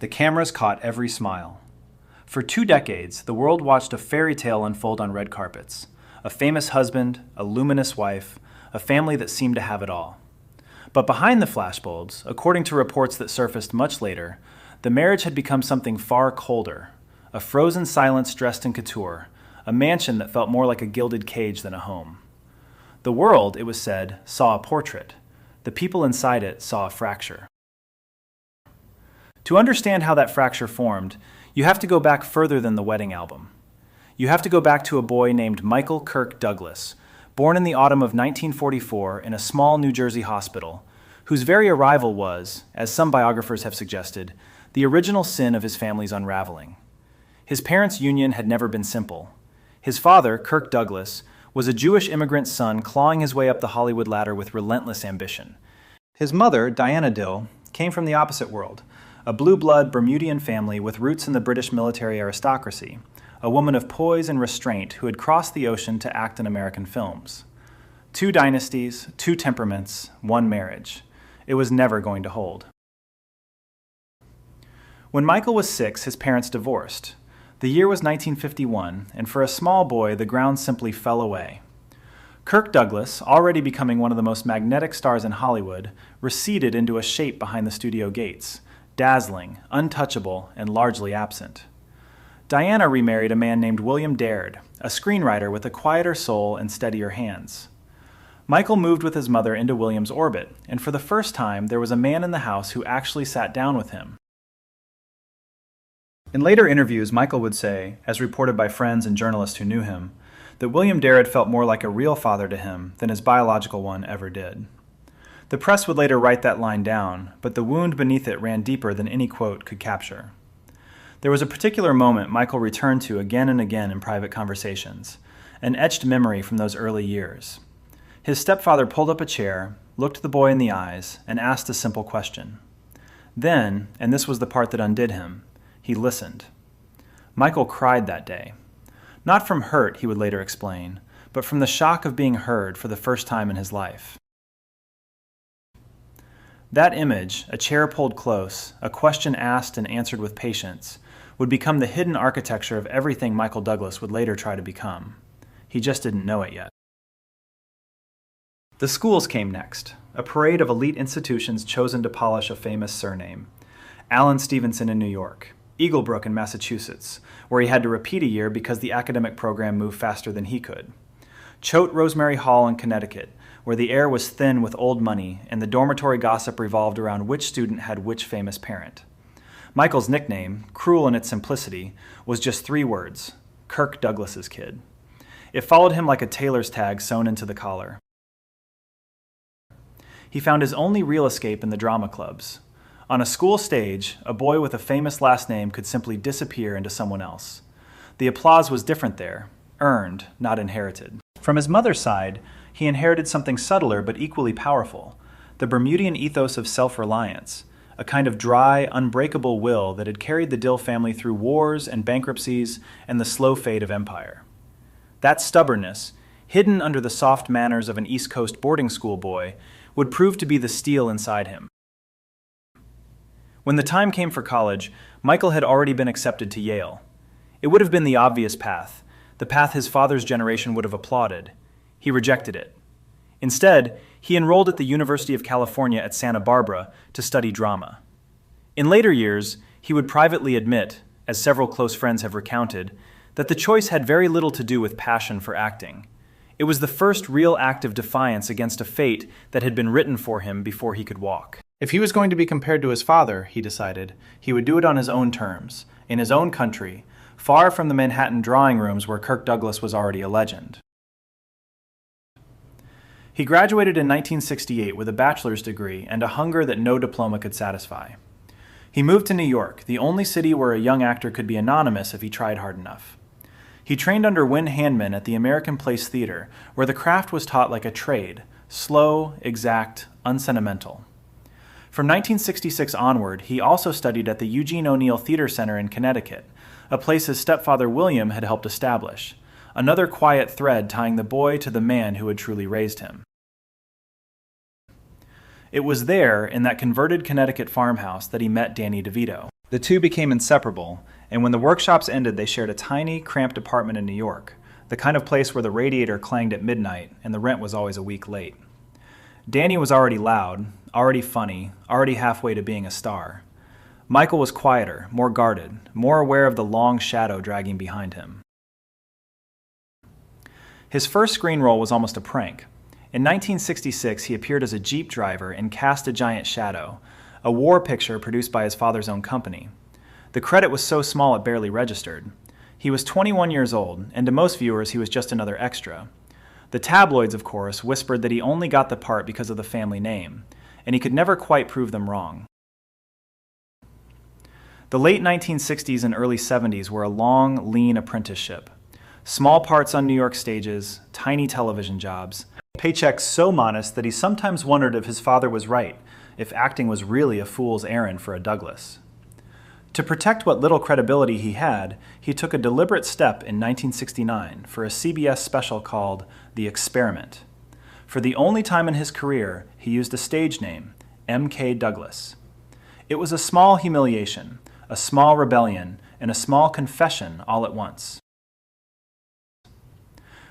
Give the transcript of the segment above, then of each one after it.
The cameras caught every smile. For 2 decades, the world watched a fairy tale unfold on red carpets. A famous husband, a luminous wife, a family that seemed to have it all. But behind the flashbulbs, according to reports that surfaced much later, the marriage had become something far colder. A frozen silence dressed in couture, a mansion that felt more like a gilded cage than a home. The world, it was said, saw a portrait. The people inside it saw a fracture. To understand how that fracture formed, you have to go back further than the wedding album. You have to go back to a boy named Michael Kirk Douglas, born in the autumn of 1944 in a small New Jersey hospital, whose very arrival was, as some biographers have suggested, the original sin of his family's unraveling. His parents' union had never been simple. His father, Kirk Douglas, was a Jewish immigrant son clawing his way up the Hollywood ladder with relentless ambition. His mother, Diana Dill, came from the opposite world, a blue-blood Bermudian family with roots in the British military aristocracy, a woman of poise and restraint who had crossed the ocean to act in American films. 2 dynasties, 2 temperaments, 1 marriage. It was never going to hold. When Michael was 6, his parents divorced. The year was 1951, and for a small boy, the ground simply fell away. Kirk Douglas, already becoming one of the most magnetic stars in Hollywood, receded into a shape behind the studio gates, dazzling, untouchable, and largely absent. Diana remarried a man named William Dared, a screenwriter with a quieter soul and steadier hands. Michael moved with his mother into William's orbit, and for the first time, there was a man in the house who actually sat down with him. In later interviews, Michael would say, as reported by friends and journalists who knew him, that William Dared felt more like a real father to him than his biological one ever did. The press would later write that line down, but the wound beneath it ran deeper than any quote could capture. There was a particular moment Michael returned to again and again in private conversations, an etched memory from those early years. His stepfather pulled up a chair, looked the boy in the eyes, and asked a simple question. Then, and this was the part that undid him, he listened. Michael cried that day. Not from hurt, he would later explain, but from the shock of being heard for the first time in his life. That image, a chair pulled close, a question asked and answered with patience, would become the hidden architecture of everything Michael Douglas would later try to become. He just didn't know it yet. The schools came next, a parade of elite institutions chosen to polish a famous surname. Allen Stevenson in New York, Eaglebrook in Massachusetts, where he had to repeat a year because the academic program moved faster than he could. Choate Rosemary Hall in Connecticut, where the air was thin with old money and the dormitory gossip revolved around which student had which famous parent. Michael's nickname, cruel in its simplicity, was just 3 words, Kirk Douglas's kid. It followed him like a tailor's tag sewn into the collar. He found his only real escape in the drama clubs. On a school stage, a boy with a famous last name could simply disappear into someone else. The applause was different there, earned, not inherited. From his mother's side, he inherited something subtler but equally powerful, the Bermudian ethos of self-reliance, a kind of dry, unbreakable will that had carried the Dill family through wars and bankruptcies and the slow fade of empire. That stubbornness, hidden under the soft manners of an East Coast boarding school boy, would prove to be the steel inside him. When the time came for college, Michael had already been accepted to Yale. It would have been the obvious path, the path his father's generation would have applauded. He rejected it. Instead, he enrolled at the University of California at Santa Barbara to study drama. In later years, he would privately admit, as several close friends have recounted, that the choice had very little to do with passion for acting. It was the first real act of defiance against a fate that had been written for him before he could walk. If he was going to be compared to his father, he decided, he would do it on his own terms, in his own country, far from the Manhattan drawing rooms where Kirk Douglas was already a legend. He graduated in 1968 with a bachelor's degree and a hunger that no diploma could satisfy. He moved to New York, the only city where a young actor could be anonymous if he tried hard enough. He trained under Win Handman at the American Place Theater, where the craft was taught like a trade, slow, exact, unsentimental. From 1966 onward, he also studied at the Eugene O'Neill Theater Center in Connecticut, a place his stepfather William had helped establish, another quiet thread tying the boy to the man who had truly raised him. It was there, in that converted Connecticut farmhouse, that he met Danny DeVito. The two became inseparable, and when the workshops ended, they shared a tiny, cramped apartment in New York, the kind of place where the radiator clanged at midnight and the rent was always a week late. Danny was already loud, already funny, already halfway to being a star. Michael was quieter, more guarded, more aware of the long shadow dragging behind him. His first screen role was almost a prank. In 1966, he appeared as a Jeep driver in Cast a Giant Shadow, a war picture produced by his father's own company. The credit was so small it barely registered. He was 21 years old, and to most viewers he was just another extra. The tabloids, of course, whispered that he only got the part because of the family name, and he could never quite prove them wrong. The late 1960s and early 70s were a long, lean apprenticeship. Small parts on New York stages, tiny television jobs, paychecks so modest that he sometimes wondered if his father was right, if acting was really a fool's errand for a Douglas. To protect what little credibility he had, he took a deliberate step in 1969 for a CBS special called The Experiment. For the only time in his career, he used a stage name, M.K. Douglas. It was a small humiliation, a small rebellion, and a small confession all at once.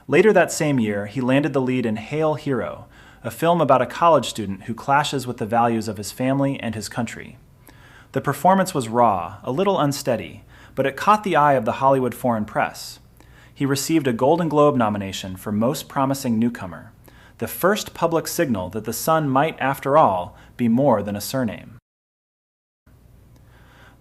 Later that same year, he landed the lead in Hail Hero, a film about a college student who clashes with the values of his family and his country. The performance was raw, a little unsteady, but it caught the eye of the Hollywood foreign press. He received a Golden Globe nomination for Most Promising Newcomer, the first public signal that the son might, after all, be more than a surname.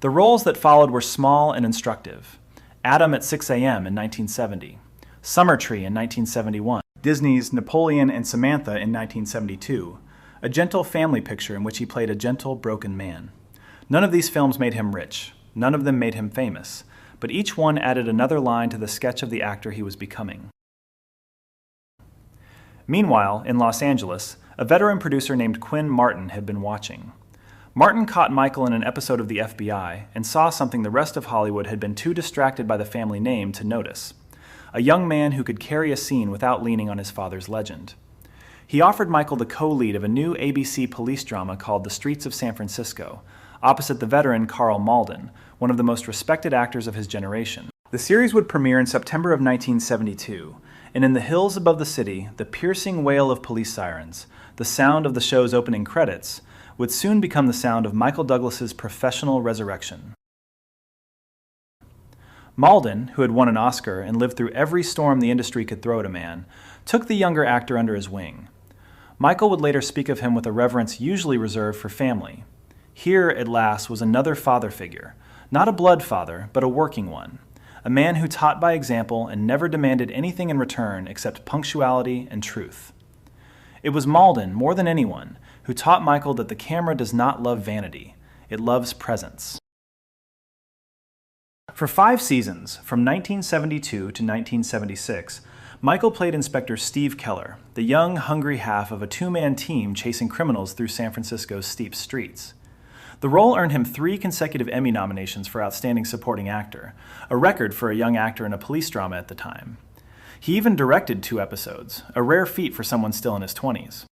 The roles that followed were small and instructive. Adam at 6 a.m. in 1970, Summertree in 1971, Disney's Napoleon and Samantha in 1972, a gentle family picture in which he played a gentle, broken man. None of these films made him rich, none of them made him famous, but each one added another line to the sketch of the actor he was becoming. Meanwhile, in Los Angeles, a veteran producer named Quinn Martin had been watching. Martin caught Michael in an episode of the FBI and saw something the rest of Hollywood had been too distracted by the family name to notice: a young man who could carry a scene without leaning on his father's legend. He offered Michael the co-lead of a new ABC police drama called The Streets of San Francisco, opposite the veteran Karl Malden, one of the most respected actors of his generation. The series would premiere in September of 1972, and in the hills above the city, the piercing wail of police sirens, the sound of the show's opening credits, would soon become the sound of Michael Douglas's professional resurrection. Malden, who had won an Oscar and lived through every storm the industry could throw at a man, took the younger actor under his wing. Michael would later speak of him with a reverence usually reserved for family. Here, at last, was another father figure, not a blood father, but a working one, a man who taught by example and never demanded anything in return except punctuality and truth. It was Malden, more than anyone, who taught Michael that the camera does not love vanity, it loves presence. For 5 seasons, from 1972 to 1976, Michael played Inspector Steve Keller, the young, hungry half of a 2-man team chasing criminals through San Francisco's steep streets. The role earned him 3 consecutive Emmy nominations for Outstanding Supporting Actor, a record for a young actor in a police drama at the time. He even directed 2 episodes, a rare feat for someone still in his 20s.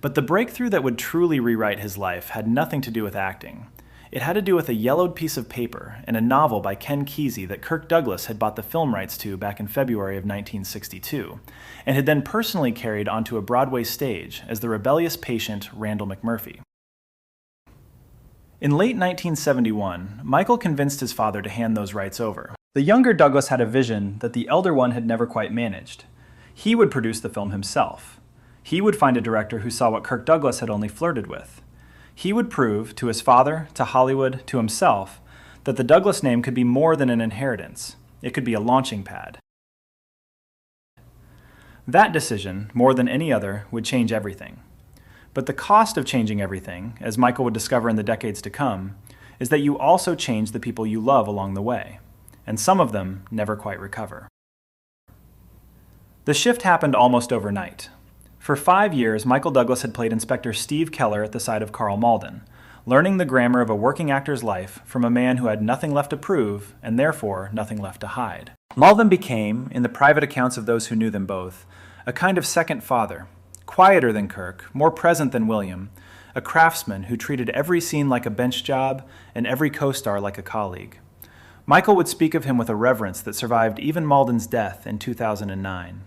But the breakthrough that would truly rewrite his life had nothing to do with acting. It had to do with a yellowed piece of paper and a novel by Ken Kesey that Kirk Douglas had bought the film rights to back in February of 1962, and had then personally carried onto a Broadway stage as the rebellious patient Randall McMurphy. In late 1971, Michael convinced his father to hand those rights over. The younger Douglas had a vision that the elder one had never quite managed. He would produce the film himself. He would find a director who saw what Kirk Douglas had only flirted with. He would prove, to his father, to Hollywood, to himself, that the Douglas name could be more than an inheritance. It could be a launching pad. That decision, more than any other, would change everything. But the cost of changing everything, as Michael would discover in the decades to come, is that you also change the people you love along the way, and some of them never quite recover. The shift happened almost overnight. For 5 years, Michael Douglas had played Inspector Steve Keller at the side of Karl Malden, learning the grammar of a working actor's life from a man who had nothing left to prove and therefore nothing left to hide. Malden became, in the private accounts of those who knew them both, a kind of second father, quieter than Kirk, more present than William, a craftsman who treated every scene like a bench job and every co-star like a colleague. Michael would speak of him with a reverence that survived even Malden's death in 2009.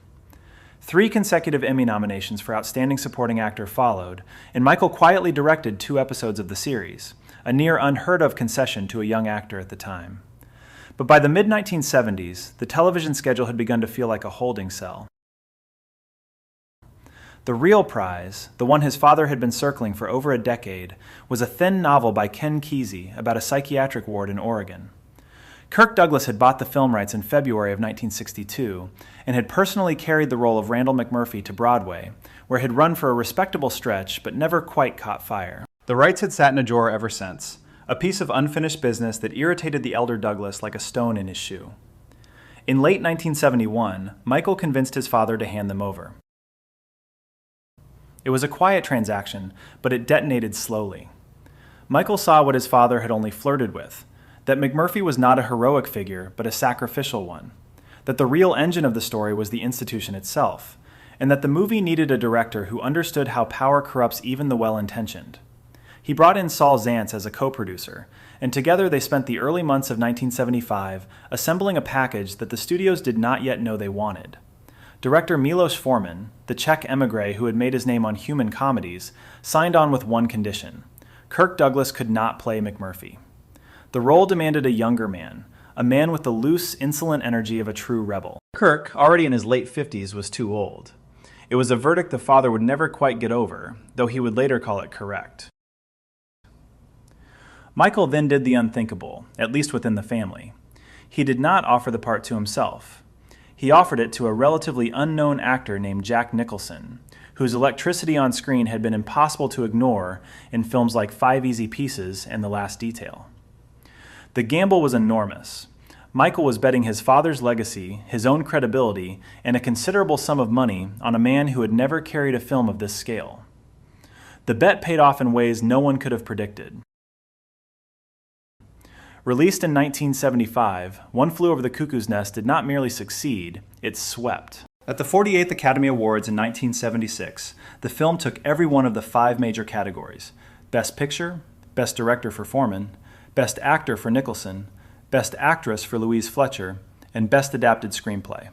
3 consecutive Emmy nominations for Outstanding Supporting Actor followed, and Michael quietly directed 2 episodes of the series, a near unheard-of concession to a young actor at the time. But by the mid-1970s, the television schedule had begun to feel like a holding cell. The real prize, the one his father had been circling for over a decade, was a thin novel by Ken Kesey about a psychiatric ward in Oregon. Kirk Douglas had bought the film rights in February of 1962 and had personally carried the role of Randall McMurphy to Broadway, where it had run for a respectable stretch but never quite caught fire. The rights had sat in a drawer ever since, a piece of unfinished business that irritated the elder Douglas like a stone in his shoe. In late 1971, Michael convinced his father to hand them over. It was a quiet transaction, but it detonated slowly. Michael saw what his father had only flirted with, that McMurphy was not a heroic figure, but a sacrificial one, that the real engine of the story was the institution itself, and that the movie needed a director who understood how power corrupts even the well-intentioned. He brought in Saul Zaentz as a co-producer, and together they spent the early months of 1975 assembling a package that the studios did not yet know they wanted. Director Milos Forman, the Czech emigre who had made his name on human comedies, signed on with one condition: Kirk Douglas could not play McMurphy. The role demanded a younger man, a man with the loose, insolent energy of a true rebel. Kirk, already in his late 50s, was too old. It was a verdict the father would never quite get over, though he would later call it correct. Michael then did the unthinkable, at least within the family. He did not offer the part to himself. He offered it to a relatively unknown actor named Jack Nicholson, whose electricity on screen had been impossible to ignore in films like Five Easy Pieces and The Last Detail. The gamble was enormous. Michael was betting his father's legacy, his own credibility, and a considerable sum of money on a man who had never carried a film of this scale. The bet paid off in ways no one could have predicted. Released in 1975, One Flew Over the Cuckoo's Nest did not merely succeed, it swept. At the 48th Academy Awards in 1976, the film took every one of the 5 major categories: Best Picture, Best Director for Forman, Best Actor for Nicholson, Best Actress for Louise Fletcher, and Best Adapted Screenplay.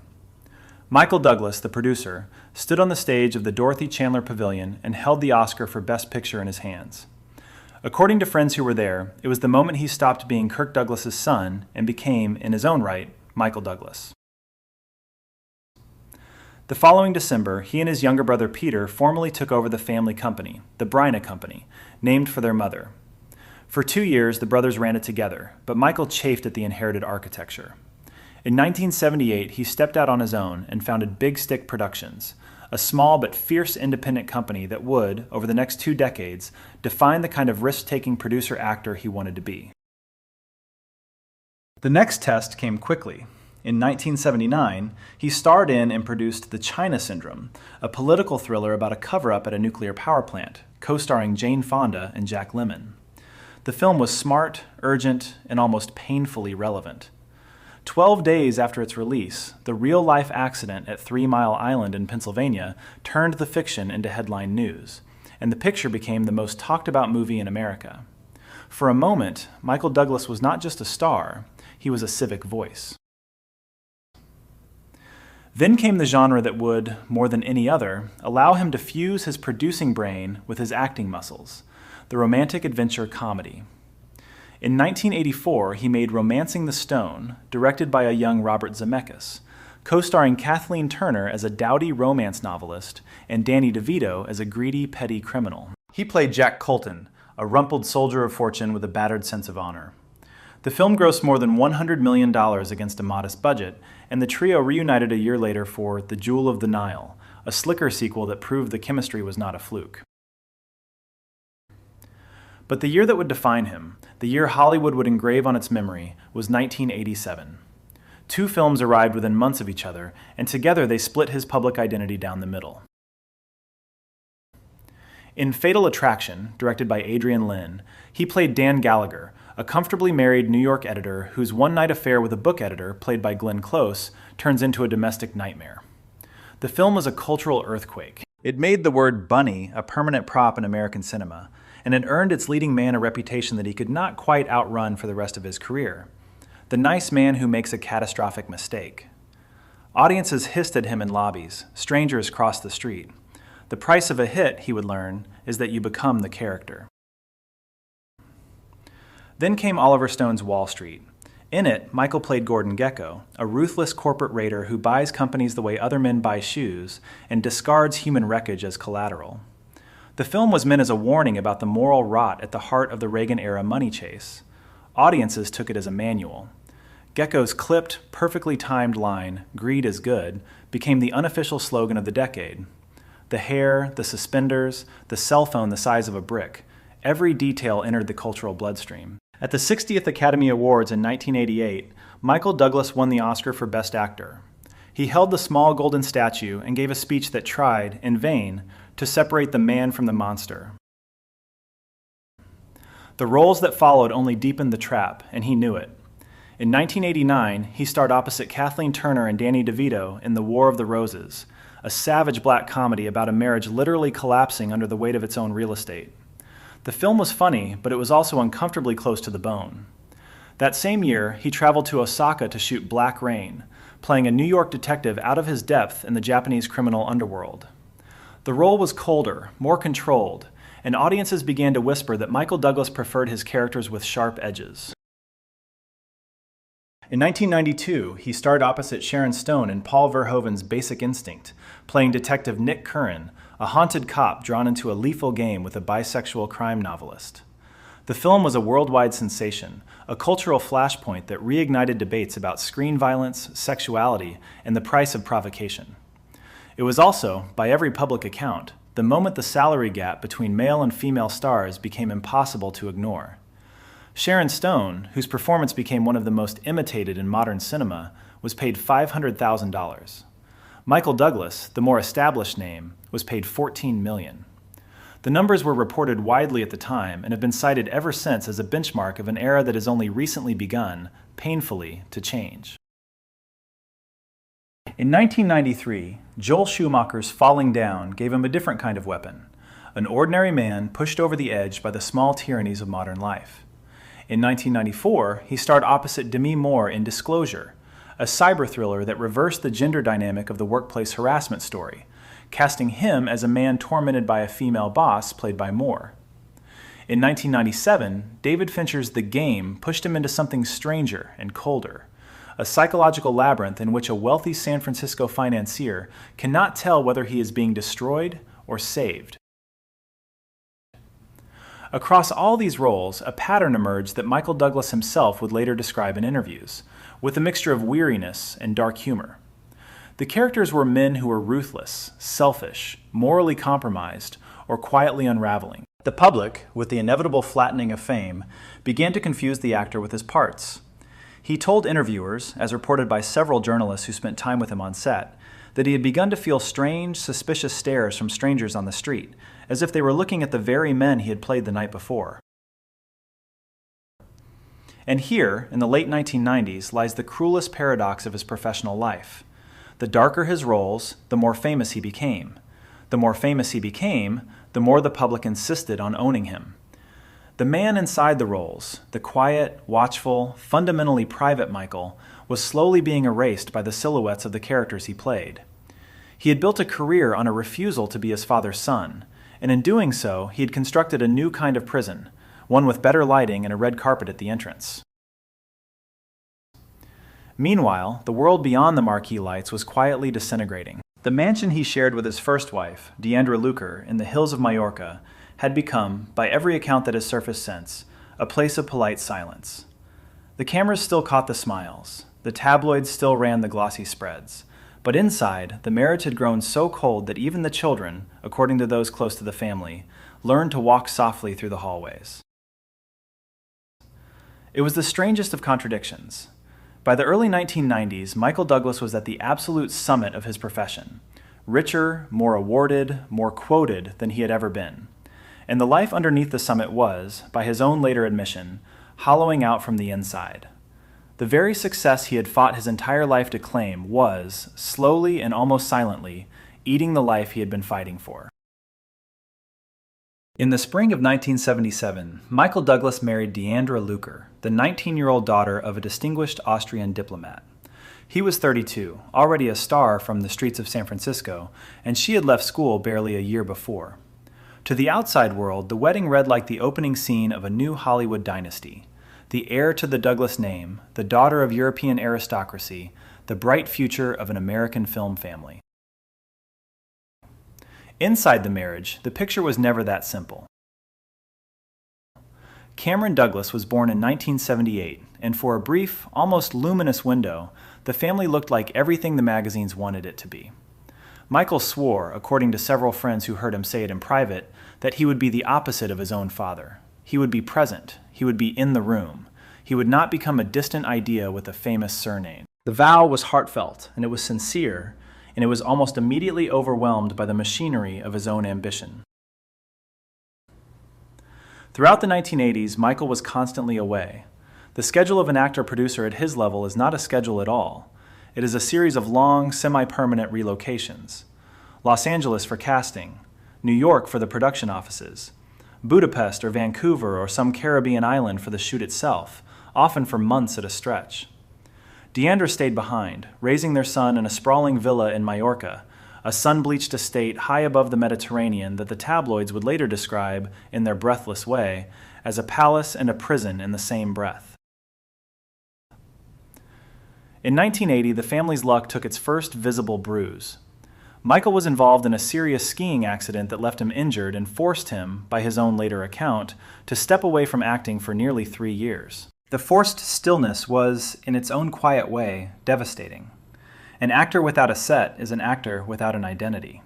Michael Douglas, the producer, stood on the stage of the Dorothy Chandler Pavilion and held the Oscar for Best Picture in his hands. According to friends who were there, it was the moment he stopped being Kirk Douglas's son and became, in his own right, Michael Douglas. The following December, he and his younger brother Peter formally took over the family company, the Bryna Company, named for their mother. For 2 years, the brothers ran it together, but Michael chafed at the inherited architecture. In 1978, he stepped out on his own and founded Big Stick Productions, a small but fierce independent company that would, over the next 2 decades, define the kind of risk-taking producer-actor he wanted to be. The next test came quickly. In 1979, he starred in and produced The China Syndrome, a political thriller about a cover-up at a nuclear power plant, co-starring Jane Fonda and Jack Lemmon. The film was smart, urgent, and almost painfully relevant. 12 days after its release, the real-life accident at 3 Mile Island in Pennsylvania turned the fiction into headline news, and the picture became the most talked-about movie in America. For a moment, Michael Douglas was not just a star, he was a civic voice. Then came the genre that would, more than any other, allow him to fuse his producing brain with his acting muscles, the romantic adventure comedy. In 1984, he made Romancing the Stone, directed by a young Robert Zemeckis, co-starring Kathleen Turner as a dowdy romance novelist and Danny DeVito as a greedy, petty criminal. He played Jack Colton, a rumpled soldier of fortune with a battered sense of honor. The film grossed more than $100 million against a modest budget, and the trio reunited a year later for The Jewel of the Nile, a slicker sequel that proved the chemistry was not a fluke. But the year that would define him, the year Hollywood would engrave on its memory, was 1987. 2 films arrived within months of each other, and together they split his public identity down the middle. In Fatal Attraction, directed by Adrian Lyne, he played Dan Gallagher, a comfortably married New York editor whose one-night affair with a book editor, played by Glenn Close, turns into a domestic nightmare. The film was a cultural earthquake. It made the word bunny a permanent prop in American cinema, and had earned its leading man a reputation that he could not quite outrun for the rest of his career. The nice man who makes a catastrophic mistake. Audiences hissed at him in lobbies. Strangers crossed the street. The price of a hit, he would learn, is that you become the character. Then came Oliver Stone's Wall Street. In it, Michael played Gordon Gekko, a ruthless corporate raider who buys companies the way other men buy shoes and discards human wreckage as collateral. The film was meant as a warning about the moral rot at the heart of the Reagan-era money chase. Audiences took it as a manual. Gekko's clipped, perfectly timed line, "Greed is good," became the unofficial slogan of the decade. The hair, the suspenders, the cell phone the size of a brick, every detail entered the cultural bloodstream. At the 60th Academy Awards in 1988, Michael Douglas won the Oscar for Best Actor. He held the small golden statue and gave a speech that tried, in vain, to separate the man from the monster. The roles that followed only deepened the trap, and he knew it. In 1989, he starred opposite Kathleen Turner and Danny DeVito in The War of the Roses, a savage black comedy about a marriage literally collapsing under the weight of its own real estate. The film was funny, but it was also uncomfortably close to the bone. That same year, he traveled to Osaka to shoot Black Rain, playing a New York detective out of his depth in the Japanese criminal underworld. The role was colder, more controlled, and audiences began to whisper that Michael Douglas preferred his characters with sharp edges. In 1992, he starred opposite Sharon Stone in Paul Verhoeven's Basic Instinct, playing Detective Nick Curran, a haunted cop drawn into a lethal game with a bisexual crime novelist. The film was a worldwide sensation, a cultural flashpoint that reignited debates about screen violence, sexuality, and the price of provocation. It was also, by every public account, the moment the salary gap between male and female stars became impossible to ignore. Sharon Stone, whose performance became one of the most imitated in modern cinema, was paid $500,000. Michael Douglas, the more established name, was paid $14 million. The numbers were reported widely at the time and have been cited ever since as a benchmark of an era that has only recently begun, painfully, to change. In 1993, Joel Schumacher's Falling Down gave him a different kind of weapon, an ordinary man pushed over the edge by the small tyrannies of modern life. In 1994, he starred opposite Demi Moore in Disclosure, a cyber thriller that reversed the gender dynamic of the workplace harassment story, casting him as a man tormented by a female boss played by Moore. In 1997, David Fincher's The Game pushed him into something stranger and colder, a psychological labyrinth in which a wealthy San Francisco financier cannot tell whether he is being destroyed or saved. Across all these roles, a pattern emerged that Michael Douglas himself would later describe in interviews, with a mixture of weariness and dark humor. The characters were men who were ruthless, selfish, morally compromised, or quietly unraveling. The public, with the inevitable flattening of fame, began to confuse the actor with his parts. He told interviewers, as reported by several journalists who spent time with him on set, that he had begun to feel strange, suspicious stares from strangers on the street, as if they were looking at the very men he had played the night before. And here, in the late 1990s, lies the cruelest paradox of his professional life. The darker his roles, the more famous he became. The more famous he became, the more the public insisted on owning him. The man inside the roles, the quiet, watchful, fundamentally private Michael, was slowly being erased by the silhouettes of the characters he played. He had built a career on a refusal to be his father's son, and in doing so, he had constructed a new kind of prison, one with better lighting and a red carpet at the entrance. Meanwhile, the world beyond the marquee lights was quietly disintegrating. The mansion he shared with his first wife, Deandra Luker, in the hills of Majorca, had become, by every account that has surfaced since, a place of polite silence. The cameras still caught the smiles, the tabloids still ran the glossy spreads, but inside, the marriage had grown so cold that even the children, according to those close to the family, learned to walk softly through the hallways. It was the strangest of contradictions. By the early 1990s, Michael Douglas was at the absolute summit of his profession, richer, more awarded, more quoted than he had ever been. And the life underneath the summit was, by his own later admission, hollowing out from the inside. The very success he had fought his entire life to claim was, slowly and almost silently, eating the life he had been fighting for. In the spring of 1977, Michael Douglas married Deandra Luker, the 19-year-old daughter of a distinguished Austrian diplomat. He was 32, already a star from the streets of San Francisco, and she had left school barely a year before. To the outside world, the wedding read like the opening scene of a new Hollywood dynasty. The heir to the Douglas name, the daughter of European aristocracy, the bright future of an American film family. Inside the marriage, the picture was never that simple. Cameron Douglas was born in 1978, and for a brief, almost luminous window, the family looked like everything the magazines wanted it to be. Michael swore, according to several friends who heard him say it in private, that he would be the opposite of his own father. He would be present. He would be in the room. He would not become a distant idea with a famous surname. The vow was heartfelt, and it was sincere, and it was almost immediately overwhelmed by the machinery of his own ambition. Throughout the 1980s, Michael was constantly away. The schedule of an actor-producer at his level is not a schedule at all. It is a series of long, semi-permanent relocations. Los Angeles for casting, New York for the production offices, Budapest or Vancouver or some Caribbean island for the shoot itself, often for months at a stretch. Deandra stayed behind, raising their son in a sprawling villa in Majorca, a sun-bleached estate high above the Mediterranean that the tabloids would later describe, in their breathless way, as a palace and a prison in the same breath. In 1980, the family's luck took its first visible bruise. Michael was involved in a serious skiing accident that left him injured and forced him, by his own later account, to step away from acting for nearly 3 years. The forced stillness was, in its own quiet way, devastating. An actor without a set is an actor without an identity.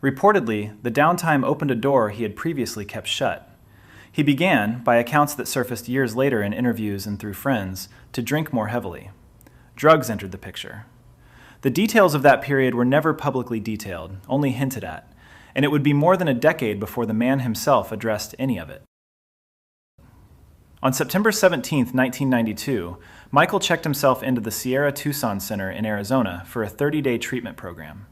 Reportedly, the downtime opened a door he had previously kept shut. He began, by accounts that surfaced years later in interviews and through friends, to drink more heavily. Drugs entered the picture. The details of that period were never publicly detailed, only hinted at, and it would be more than a decade before the man himself addressed any of it. On September 17, 1992, Michael checked himself into the Sierra Tucson Center in Arizona for a 30-day treatment program.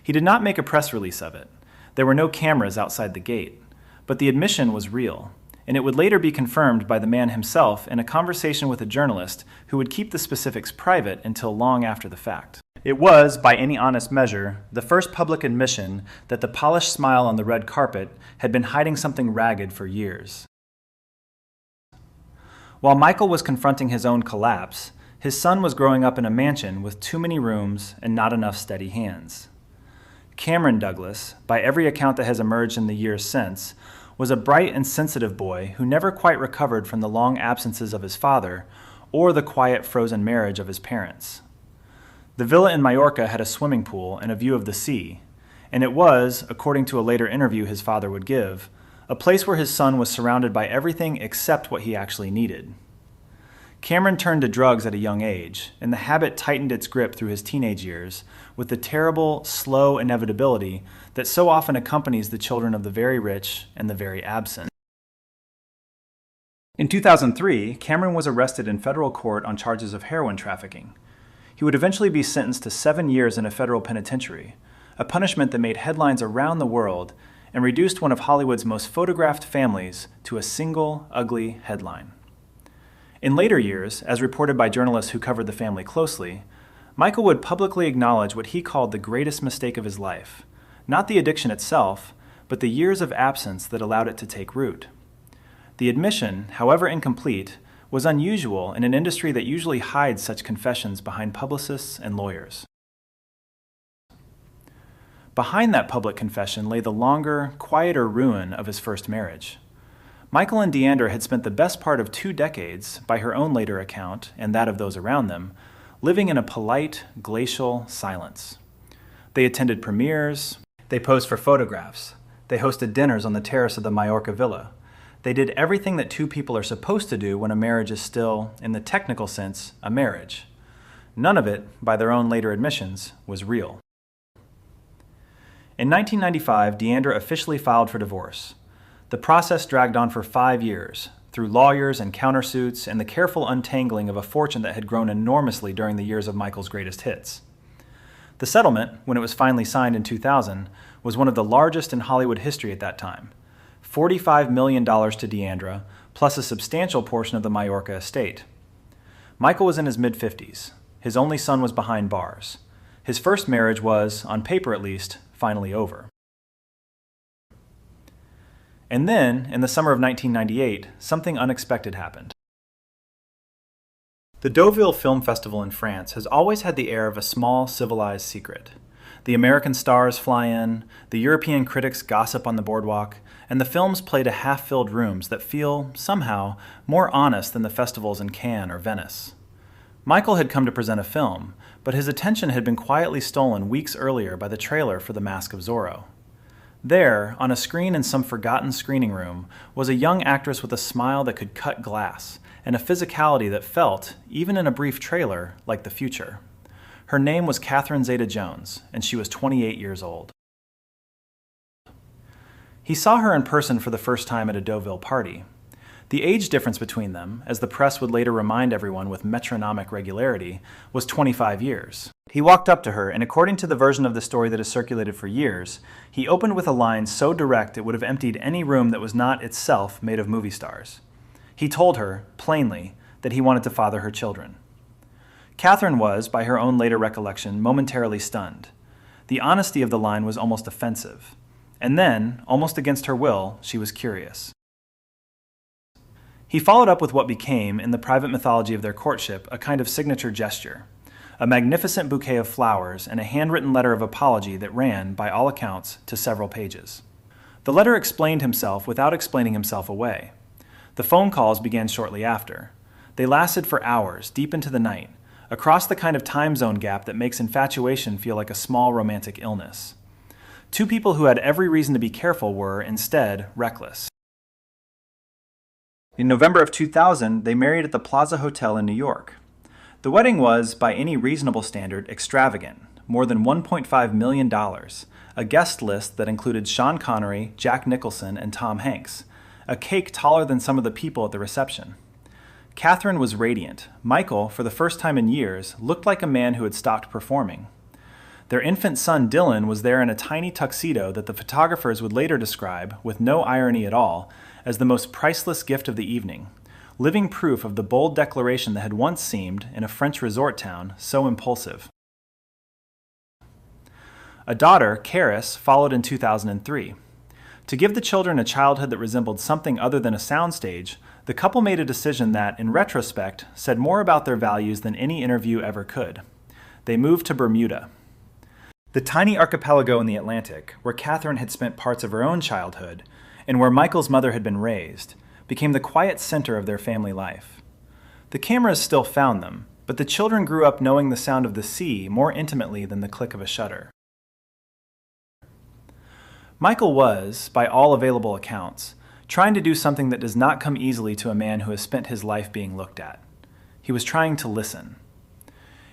He did not make a press release of it. There were no cameras outside the gate, but the admission was real, and it would later be confirmed by the man himself in a conversation with a journalist who would keep the specifics private until long after the fact. It was, by any honest measure, the first public admission that the polished smile on the red carpet had been hiding something ragged for years. While Michael was confronting his own collapse, his son was growing up in a mansion with too many rooms and not enough steady hands. Cameron Douglas, by every account that has emerged in the years since, was a bright and sensitive boy who never quite recovered from the long absences of his father or the quiet, frozen marriage of his parents. The villa in Majorca had a swimming pool and a view of the sea, and it was, according to a later interview his father would give, a place where his son was surrounded by everything except what he actually needed. Cameron turned to drugs at a young age, and the habit tightened its grip through his teenage years with the terrible, slow inevitability that so often accompanies the children of the very rich and the very absent. In 2003, Cameron was arrested in federal court on charges of heroin trafficking. He would eventually be sentenced to 7 years in a federal penitentiary, a punishment that made headlines around the world and reduced one of Hollywood's most photographed families to a single, ugly headline. In later years, as reported by journalists who covered the family closely, Michael would publicly acknowledge what he called the greatest mistake of his life, not the addiction itself, but the years of absence that allowed it to take root. The admission, however incomplete, was unusual in an industry that usually hides such confessions behind publicists and lawyers. Behind that public confession lay the longer, quieter ruin of his first marriage. Michael and Deandra had spent the best part of 2 decades, by her own later account and that of those around them, living in a polite, glacial silence. They attended premieres, they posed for photographs, they hosted dinners on the terrace of the Majorca villa. They did everything that 2 people are supposed to do when a marriage is still, in the technical sense, a marriage. None of it, by their own later admissions, was real. In 1995, Deandra officially filed for divorce. The process dragged on for 5 years, through lawyers and countersuits and the careful untangling of a fortune that had grown enormously during the years of Michael's greatest hits. The settlement, when it was finally signed in 2000, was one of the largest in Hollywood history at that time, $45 million to Deandra, plus a substantial portion of the Majorca estate. Michael was in his mid-50s. His only son was behind bars. His first marriage was, on paper at least, finally over. And then, in the summer of 1998, something unexpected happened. The Deauville Film Festival in France has always had the air of a small, civilized secret. The American stars fly in, the European critics gossip on the boardwalk, and the films play to half-filled rooms that feel, somehow, more honest than the festivals in Cannes or Venice. Michael had come to present a film, but his attention had been quietly stolen weeks earlier by the trailer for The Mask of Zorro. There, on a screen in some forgotten screening room, was a young actress with a smile that could cut glass, and a physicality that felt, even in a brief trailer, like the future. Her name was Catherine Zeta-Jones, and she was 28 years old. He saw her in person for the first time at a Deauville party. The age difference between them, as the press would later remind everyone with metronomic regularity, was 25 years. He walked up to her, and according to the version of the story that has circulated for years, he opened with a line so direct it would have emptied any room that was not itself made of movie stars. He told her, plainly, that he wanted to father her children. Catherine was, by her own later recollection, momentarily stunned. The honesty of the line was almost offensive. And then, almost against her will, she was curious. He followed up with what became, in the private mythology of their courtship, a kind of signature gesture. A magnificent bouquet of flowers and a handwritten letter of apology that ran, by all accounts, to several pages. The letter explained himself without explaining himself away. The phone calls began shortly after. They lasted for hours, deep into the night, across the kind of time zone gap that makes infatuation feel like a small romantic illness. Two people who had every reason to be careful were, instead, reckless. In November of 2000, they married at the Plaza Hotel in New York. The wedding was, by any reasonable standard, extravagant, more than $1.5 million, a guest list that included Sean Connery, Jack Nicholson, and Tom Hanks, a cake taller than some of the people at the reception. Catherine was radiant. Michael, for the first time in years, looked like a man who had stopped performing. Their infant son, Dylan, was there in a tiny tuxedo that the photographers would later describe, with no irony at all, as the most priceless gift of the evening, living proof of the bold declaration that had once seemed, in a French resort town, so impulsive. A daughter, Karis, followed in 2003. To give the children a childhood that resembled something other than a soundstage, the couple made a decision that, in retrospect, said more about their values than any interview ever could. They moved to Bermuda. The tiny archipelago in the Atlantic, where Catherine had spent parts of her own childhood, and where Michael's mother had been raised, became the quiet center of their family life. The cameras still found them, but the children grew up knowing the sound of the sea more intimately than the click of a shutter. Michael was, by all available accounts, trying to do something that does not come easily to a man who has spent his life being looked at. He was trying to listen.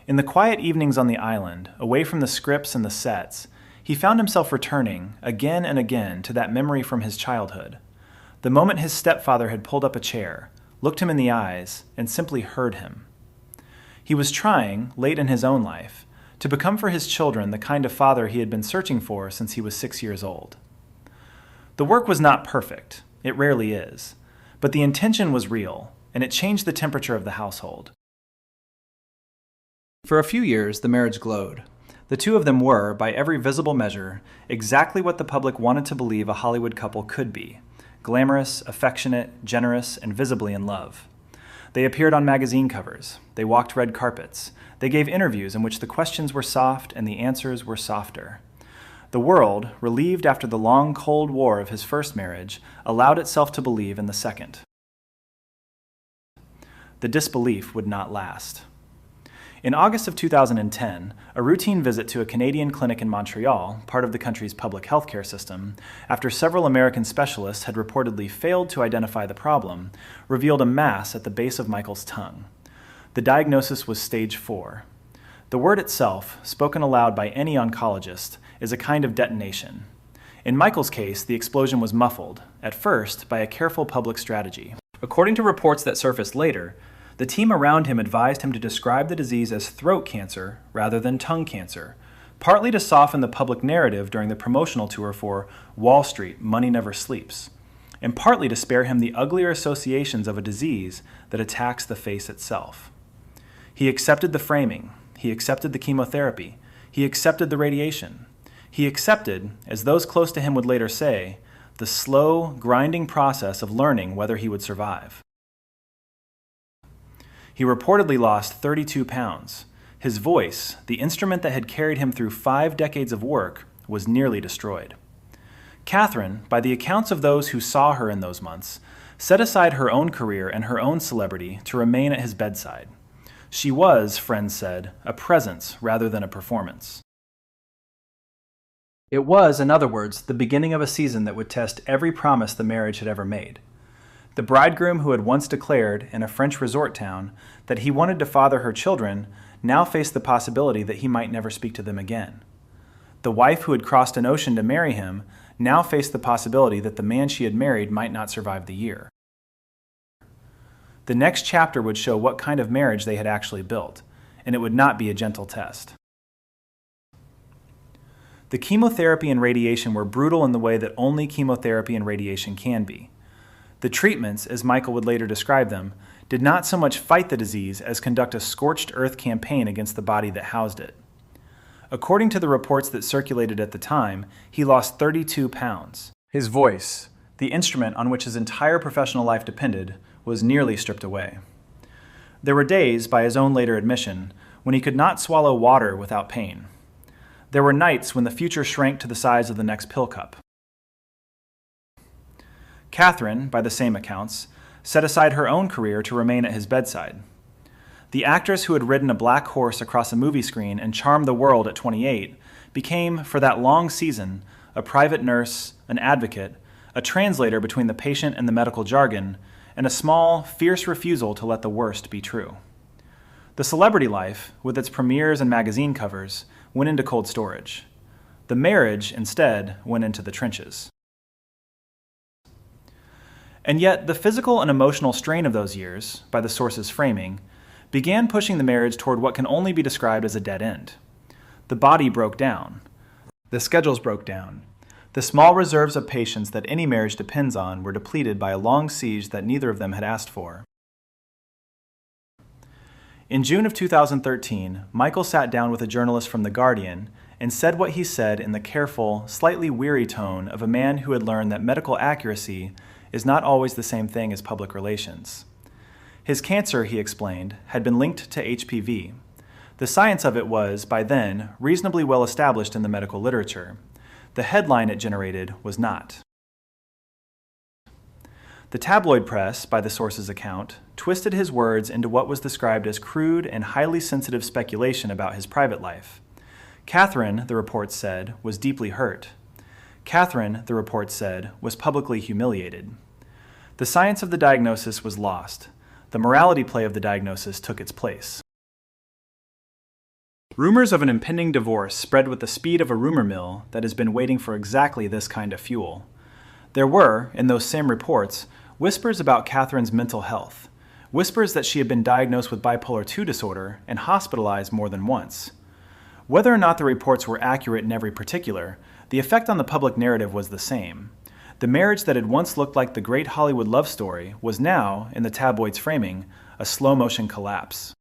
In the quiet evenings on the island, away from the scripts and the sets, he found himself returning, again and again, to that memory from his childhood. The moment his stepfather had pulled up a chair, looked him in the eyes, and simply heard him. He was trying, late in his own life, to become for his children the kind of father he had been searching for since he was 6 years old. The work was not perfect, it rarely is, but the intention was real, and it changed the temperature of the household. For a few years, the marriage glowed. The two of them were, by every visible measure, exactly what the public wanted to believe a Hollywood couple could be: glamorous, affectionate, generous, and visibly in love. They appeared on magazine covers. They walked red carpets. They gave interviews in which the questions were soft and the answers were softer. The world, relieved after the long Cold War of his first marriage, allowed itself to believe in the second. The disbelief would not last. In August of 2010, a routine visit to a Canadian clinic in Montreal, part of the country's public health care system, after several American specialists had reportedly failed to identify the problem, revealed a mass at the base of Michael's tongue. The diagnosis was stage 4. The word itself, spoken aloud by any oncologist, is a kind of detonation. In Michael's case, the explosion was muffled, at first, by a careful public strategy. According to reports that surfaced later, the team around him advised him to describe the disease as throat cancer rather than tongue cancer, partly to soften the public narrative during the promotional tour for Wall Street, Money Never Sleeps. and partly to spare him the uglier associations of a disease that attacks the face itself. He accepted the framing. He accepted the chemotherapy. He accepted the radiation. He accepted, as those close to him would later say, the slow, grinding process of learning whether he would survive. He reportedly lost 32 pounds. His voice, the instrument that had carried him through 5 decades of work, was nearly destroyed. Catherine, by the accounts of those who saw her in those months, set aside her own career and her own celebrity to remain at his bedside. She was, friends said, a presence rather than a performance. It was, in other words, the beginning of a season that would test every promise the marriage had ever made. The bridegroom who had once declared, in a French resort town, that he wanted to father her children, now faced the possibility that he might never speak to them again. The wife who had crossed an ocean to marry him now faced the possibility that the man she had married might not survive the year. The next chapter would show what kind of marriage they had actually built, and it would not be a gentle test. The chemotherapy and radiation were brutal in the way that only chemotherapy and radiation can be. The treatments, as Michael would later describe them, did not so much fight the disease as conduct a scorched earth campaign against the body that housed it. According to the reports that circulated at the time, he lost 32 pounds. His voice, the instrument on which his entire professional life depended, was nearly stripped away. There were days, by his own later admission, when he could not swallow water without pain. There were nights when the future shrank to the size of the next pill cup. Catherine, by the same accounts, set aside her own career to remain at his bedside. The actress who had ridden a black horse across a movie screen and charmed the world at 28 became, for that long season, a private nurse, an advocate, a translator between the patient and the medical jargon, and a small, fierce refusal to let the worst be true. The celebrity life, with its premieres and magazine covers, went into cold storage. The marriage, instead, went into the trenches. And yet, the physical and emotional strain of those years, by the source's framing, began pushing the marriage toward what can only be described as a dead end. The body broke down. The schedules broke down. The small reserves of patience that any marriage depends on were depleted by a long siege that neither of them had asked for. In June of 2013, Michael sat down with a journalist from The Guardian and said what he said in the careful, slightly weary tone of a man who had learned that medical accuracy is not always the same thing as public relations. His cancer, he explained, had been linked to HPV. The science of it was, by then, reasonably well established in the medical literature. The headline it generated was not. The tabloid press, by the source's account, twisted his words into what was described as crude and highly sensitive speculation about his private life. Catherine, the reports said, was deeply hurt. Catherine, the reports said, was publicly humiliated. The science of the diagnosis was lost. The morality play of the diagnosis took its place. Rumors of an impending divorce spread with the speed of a rumor mill that has been waiting for exactly this kind of fuel. There were, in those same reports, whispers about Catherine's mental health, whispers that she had been diagnosed with bipolar II disorder and hospitalized more than once. Whether or not the reports were accurate in every particular, the effect on the public narrative was the same. The marriage that had once looked like the great Hollywood love story was now, in the tabloid's framing, a slow-motion collapse.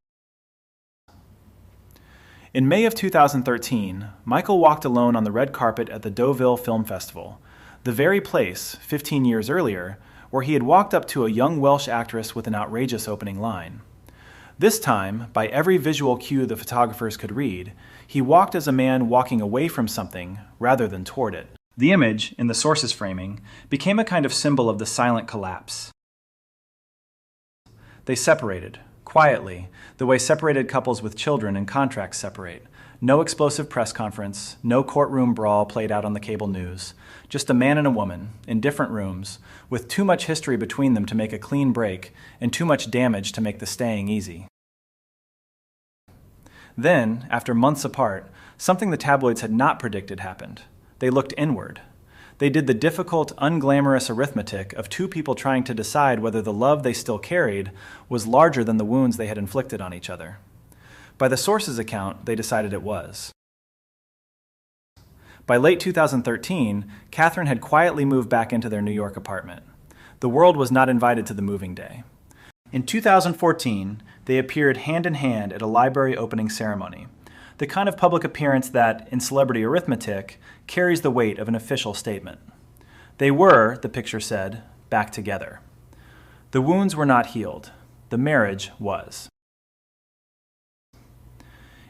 In May of 2013, Michael walked alone on the red carpet at the Deauville Film Festival, the very place, 15 years earlier, where he had walked up to a young Welsh actress with an outrageous opening line. This time, by every visual cue the photographers could read, he walked as a man walking away from something rather than toward it. The image, in the source's framing, became a kind of symbol of the silent collapse. They separated, quietly, the way separated couples with children and contracts separate. No explosive press conference, no courtroom brawl played out on the cable news. Just a man and a woman, in different rooms, with too much history between them to make a clean break, and too much damage to make the staying easy. Then, after months apart, something the tabloids had not predicted happened. They looked inward. They did the difficult, unglamorous arithmetic of two people trying to decide whether the love they still carried was larger than the wounds they had inflicted on each other. By the source's account, they decided it was. By late 2013, Catherine had quietly moved back into their New York apartment. the world was not invited to the moving day. In 2014, they appeared hand in hand at a library opening ceremony, the kind of public appearance that, in celebrity arithmetic, carries the weight of an official statement. They were, the picture said, back together. The wounds were not healed. The marriage was.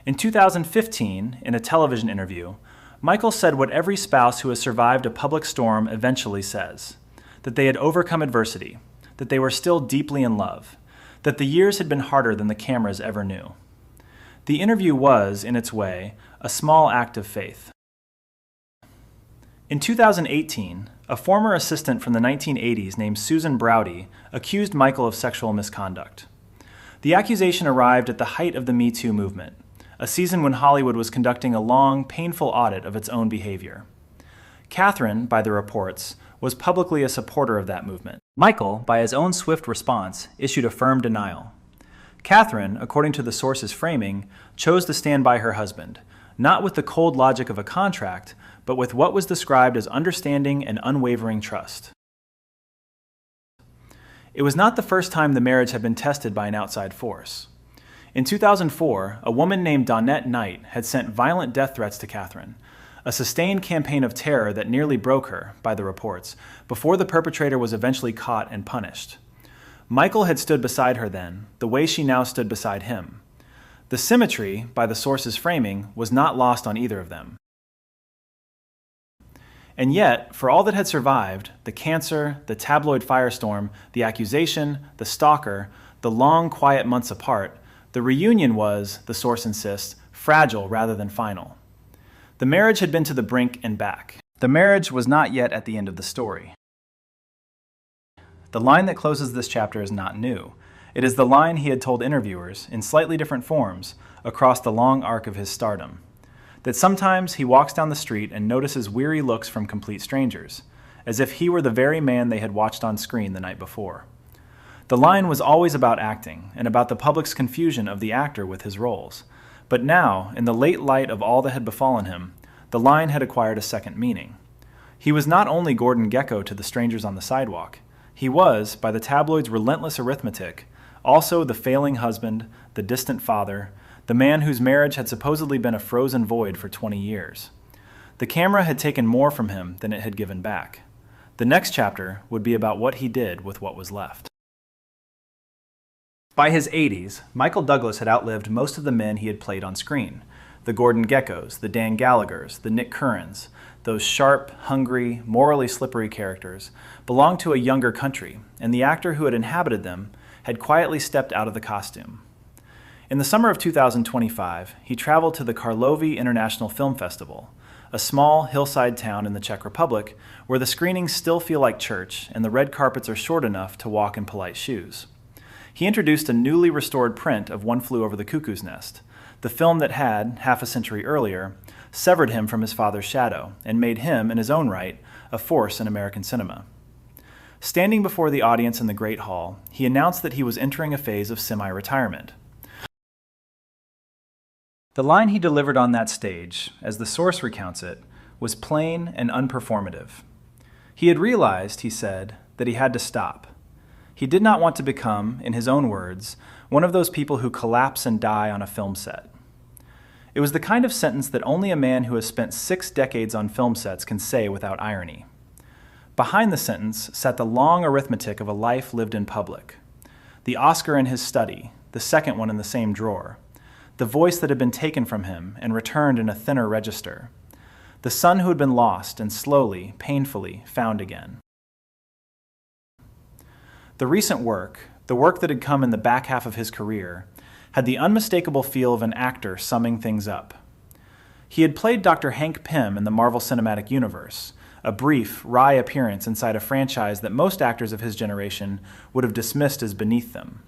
In 2015, in a television interview, Michael said what every spouse who has survived a public storm eventually says, that they had overcome adversity, that they were still deeply in love, that the years had been harder than the cameras ever knew. The interview was, in its way, a small act of faith. In 2018, a former assistant from the 1980s named Susan Browdy accused Michael of sexual misconduct. The accusation arrived at the height of the Me Too movement, a season when Hollywood was conducting a long, painful audit of its own behavior. Catherine, by the reports, was publicly a supporter of that movement. Michael, by his own swift response, issued a firm denial. Catherine, according to the source's framing, chose to stand by her husband, not with the cold logic of a contract, but with what was described as understanding and unwavering trust. It was not the first time the marriage had been tested by an outside force. In 2004, a woman named Dawnette Knight had sent violent death threats to Catherine, a sustained campaign of terror that nearly broke her, by the reports, before the perpetrator was eventually caught and punished. Michael had stood beside her then, the way she now stood beside him. The symmetry, by the source's framing, was not lost on either of them. And yet, for all that had survived, the cancer, the tabloid firestorm, the accusation, the stalker, the long, quiet months apart, the reunion was, the source insists, fragile rather than final. The marriage had been to the brink and back. The marriage was not yet at the end of the story. The line that closes this chapter is not new. It is the line he had told interviewers, in slightly different forms, across the long arc of his stardom. That sometimes he walks down the street and notices weary looks from complete strangers, as if he were the very man they had watched on screen the night before. The line was always about acting, and about the public's confusion of the actor with his roles. But now, in the late light of all that had befallen him, the line had acquired a second meaning. He was not only Gordon Gekko to the strangers on the sidewalk. He was, by the tabloid's relentless arithmetic, also the failing husband, the distant father, the man whose marriage had supposedly been a frozen void for 20 years. The camera had taken more from him than it had given back. The next chapter would be about what he did with what was left. By his 80s, Michael Douglas had outlived most of the men he had played on screen. The Gordon Gekkos, the Dan Gallaghers, the Nick Currans, those sharp, hungry, morally slippery characters, belonged to a younger country, and the actor who had inhabited them had quietly stepped out of the costume. In the summer of 2025, he traveled to the Karlovy International Film Festival, a small hillside town in the Czech Republic where the screenings still feel like church and the red carpets are short enough to walk in polite shoes. He introduced a newly restored print of One Flew Over the Cuckoo's Nest, the film that had, half a century earlier, severed him from his father's shadow and made him, in his own right, a force in American cinema. Standing before the audience in the Great Hall, he announced that he was entering a phase of semi-retirement. The line he delivered on that stage, as the source recounts it, was plain and unperformative. He had realized, he said, that he had to stop. He did not want to become, in his own words, one of those people who collapse and die on a film set. It was the kind of sentence that only a man who has spent 6 decades on film sets can say without irony. Behind the sentence sat the long arithmetic of a life lived in public. The Oscar in his study, the second one in the same drawer. The voice that had been taken from him and returned in a thinner register. The son who had been lost and slowly, painfully found again. The recent work, the work that had come in the back half of his career, had the unmistakable feel of an actor summing things up. He had played Dr. Hank Pym in the Marvel Cinematic Universe, a brief, wry appearance inside a franchise that most actors of his generation would have dismissed as beneath them.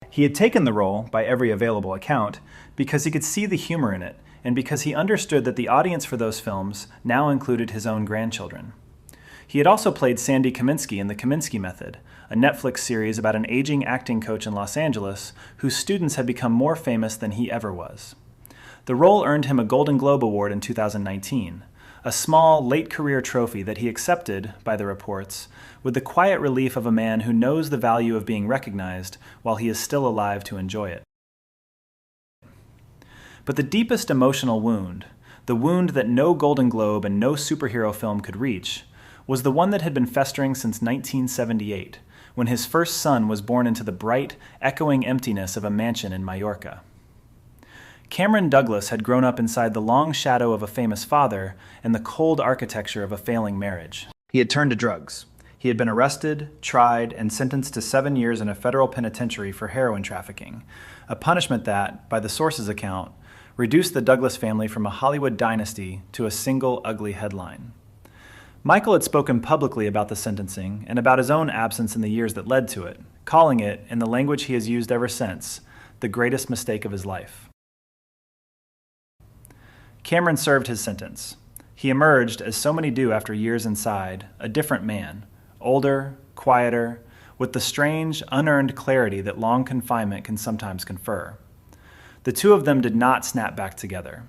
He had taken the role, by every available account, because he could see the humor in it, and because he understood that the audience for those films now included his own grandchildren. He had also played Sandy Kaminsky in The Kaminsky Method, a Netflix series about an aging acting coach in Los Angeles whose students had become more famous than he ever was. The role earned him a Golden Globe Award in 2019, a small, late-career trophy that he accepted, by the reports, with the quiet relief of a man who knows the value of being recognized while he is still alive to enjoy it. But the deepest emotional wound, the wound that no Golden Globe and no superhero film could reach, was the one that had been festering since 1978, when his first son was born into the bright, echoing emptiness of a mansion in Majorca. Cameron Douglas had grown up inside the long shadow of a famous father and the cold architecture of a failing marriage. He had turned to drugs. He had been arrested, tried, and sentenced to 7 years in a federal penitentiary for heroin trafficking, a punishment that, by the source's account, reduced the Douglas family from a Hollywood dynasty to a single ugly headline. Michael had spoken publicly about the sentencing and about his own absence in the years that led to it, calling it, in the language he has used ever since, the greatest mistake of his life. Cameron served his sentence. He emerged, as so many do after years inside, a different man, older, quieter, with the strange, unearned clarity that long confinement can sometimes confer. The two of them did not snap back together.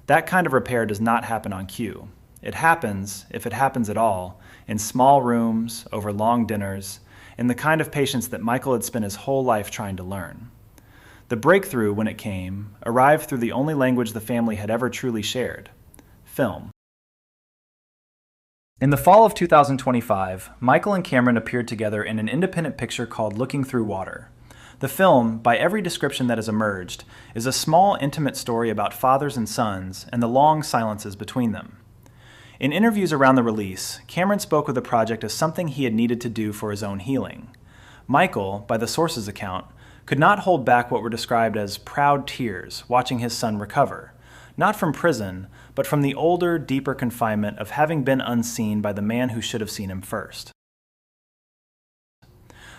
That kind of repair does not happen on cue. It happens, if it happens at all, in small rooms, over long dinners, in the kind of patience that Michael had spent his whole life trying to learn. The breakthrough, when it came, arrived through the only language the family had ever truly shared: film. In the fall of 2025, Michael and Cameron appeared together in an independent picture called Looking Through Water. The film, by every description that has emerged, is a small, intimate story about fathers and sons and the long silences between them. In interviews around the release, Cameron spoke of the project as something he had needed to do for his own healing. Michael, by the source's account, could not hold back what were described as proud tears watching his son recover, not from prison, but from the older, deeper confinement of having been unseen by the man who should have seen him first.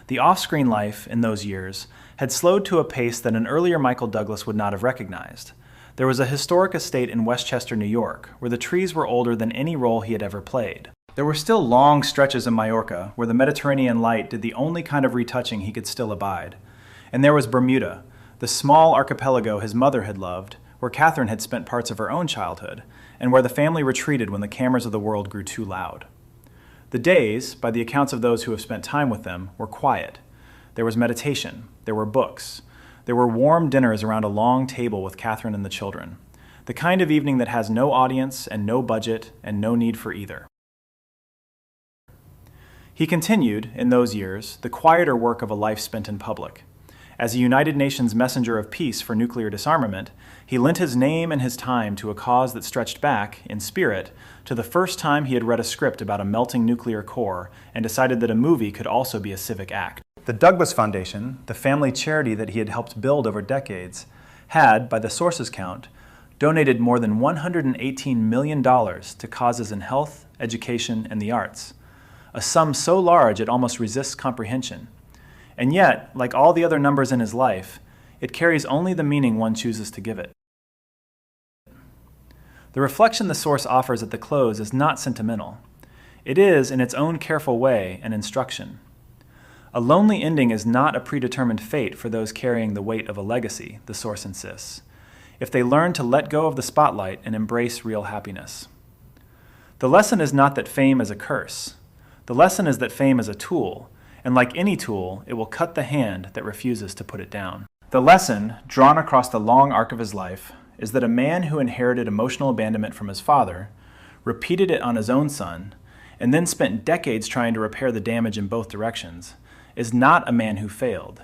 The off-screen life, in those years, had slowed to a pace that an earlier Michael Douglas would not have recognized. There was a historic estate in Westchester, New York, where the trees were older than any role he had ever played. There were still long stretches in Majorca where the Mediterranean light did the only kind of retouching he could still abide. And there was Bermuda, the small archipelago his mother had loved, where Catherine had spent parts of her own childhood, and where the family retreated when the cameras of the world grew too loud. The days, by the accounts of those who have spent time with them, were quiet. There was meditation, there were books, there were warm dinners around a long table with Catherine and the children, the kind of evening that has no audience and no budget and no need for either. He continued, in those years, the quieter work of a life spent in public. As a United Nations messenger of peace for nuclear disarmament, he lent his name and his time to a cause that stretched back, in spirit, to the first time he had read a script about a melting nuclear core and decided that a movie could also be a civic act. The Douglas Foundation, the family charity that he had helped build over decades, had, by the source's count, donated more than $118 million to causes in health, education, and the arts, a sum so large it almost resists comprehension. And yet, like all the other numbers in his life, it carries only the meaning one chooses to give it. The reflection the source offers at the close is not sentimental. It is, in its own careful way, an instruction. A lonely ending is not a predetermined fate for those carrying the weight of a legacy, the source insists, if they learn to let go of the spotlight and embrace real happiness. The lesson is not that fame is a curse. The lesson is that fame is a tool, and like any tool, it will cut the hand that refuses to put it down. The lesson, drawn across the long arc of his life, is that a man who inherited emotional abandonment from his father, repeated it on his own son, and then spent decades trying to repair the damage in both directions, is not a man who failed.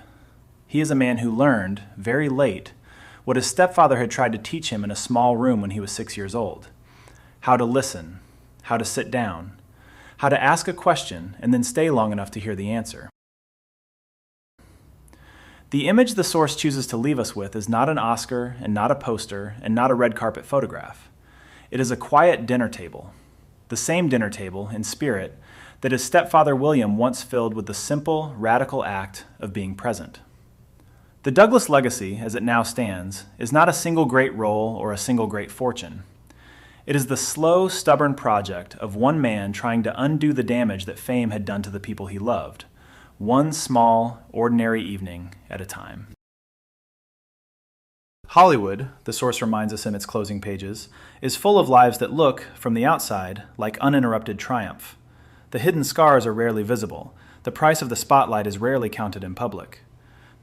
He is a man who learned, very late, what his stepfather had tried to teach him in a small room when he was 6 years old: how to listen, how to sit down, how to ask a question and then stay long enough to hear the answer. The image the source chooses to leave us with is not an Oscar and not a poster and not a red carpet photograph. It is a quiet dinner table, the same dinner table, in spirit, that his stepfather William once filled with the simple, radical act of being present. The Douglas legacy, as it now stands, is not a single great role or a single great fortune. It is the slow, stubborn project of one man trying to undo the damage that fame had done to the people he loved, one small, ordinary evening at a time. Hollywood, the source reminds us in its closing pages, is full of lives that look, from the outside, like uninterrupted triumph. The hidden scars are rarely visible. The price of the spotlight is rarely counted in public.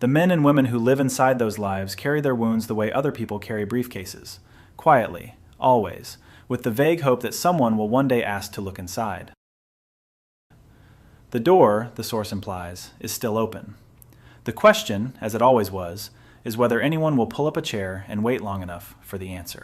The men and women who live inside those lives carry their wounds the way other people carry briefcases, quietly, always, with the vague hope that someone will one day ask to look inside. The door, the source implies, is still open. The question, as it always was, is whether anyone will pull up a chair and wait long enough for the answer.